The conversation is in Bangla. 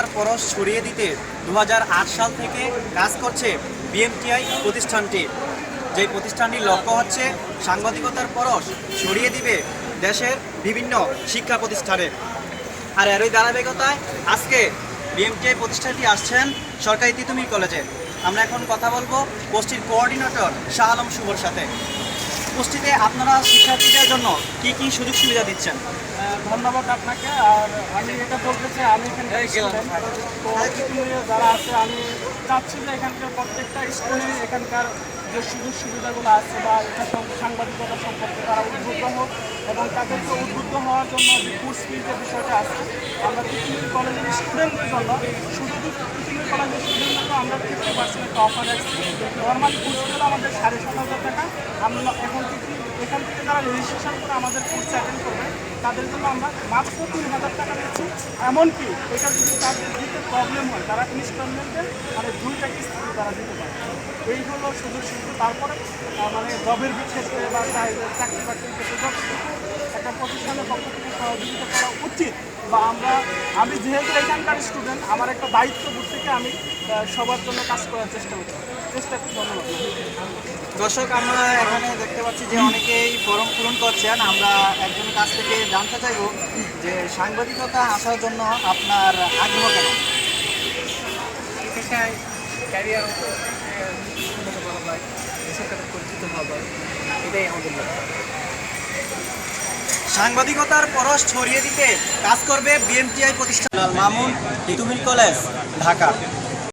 সাংবাদিকতার পরশ ছড়িয়ে দিতে 2008 সাল থেকে কাজ করছে বিএমটিআই প্রতিষ্ঠানটি। যেই প্রতিষ্ঠানটির লক্ষ্য হচ্ছে সাংবাদিকতার পরশ ছড়িয়ে দিবে দেশের বিভিন্ন শিক্ষা প্রতিষ্ঠানে। আর এরই ধারাবাহিকতায় আজকে বিএমটিআই প্রতিষ্ঠানটি আসছেন সরকারি তিতুমির কলেজে। আমরা এখন কথা বলবো পোস্টটির কোঅর্ডিনেটর শাহ আলম শুভর সাথে। পোস্টটিতে আপনারা শিক্ষার্থীদের জন্য কি কি সুযোগ সুবিধা দিচ্ছেন? ধন্যবাদ আপনাকে। আর আমি এটা বলতে চাই, আমি এখানকার স্টুডেন্ট, তো যারা আছে আমি চাচ্ছি যে এখানকার প্রত্যেকটা স্টুডেন্ট এখানকার যে সুযোগ সুবিধাগুলো আছে বা এটা সাংবাদিকতা সম্পর্কে তারা উদ্বুদ্ধ হোক এবং তাদেরকে উদ্বুদ্ধ হওয়ার জন্য যে কোর্স ফি যে বিষয়টা আছে, আমরা তিতুমির কলেজের স্টুডেন্টদের জন্য শুধু তিতুমির কলেজের স্টুডেন্টদের আমরা 50% একটা অফার রাখছি। নর্মালি কোর্স ফি আমাদের 7,500 টাকা। আমরা এখান থেকে যারা রেজিস্ট্রেশন করে আমাদের কোর্স অ্যাটেন্ড করবে তাদের জন্য আমরা মাত্র 3,000 টাকা দিচ্ছি। এমনকি এটা যদি তাদের দিতে প্রবলেম হয় তারা ইনস্টলমেন্টে মানে 2টা কিস্তিতে তারা দিতে পারে। এই হলো সুযোগ সুবিধা। তারপরে মানে জবের ক্ষেত্রে বা চাকরি বাকরির ক্ষেত্রে একটা প্রতিষ্ঠানের পক্ষ থেকে সহযোগিতা করা উচিত। বা আমি যেহেতু এখানকার স্টুডেন্ট, আমার একটা দায়িত্ববোধ থেকে আমি সবার জন্য কাজ করার চেষ্টা করি। ধন্যবাদ। দর্শক, আমরা এখানে দেখতে পাচ্ছি যে অনেকেই ফর্ম পূরণ করছেন। আমরা একজনের কাছ থেকে জানতে চাইব যে সাংবাদিকতা আসার জন্য আপনার আগ্রহ কেন? পেশায় ক্যারিয়ার উন্নত করা হয়, দেশের সাথে পরিচিত হওয়া হয়, এটাই আমাদের লক্ষ্য। সাংবাদিকতার পরশ ছড়িয়ে দিতে কাজ করবে বিএমটিআই প্রতিষ্ঠান, মামুন তিতুমির কলেজ, ঢাকা।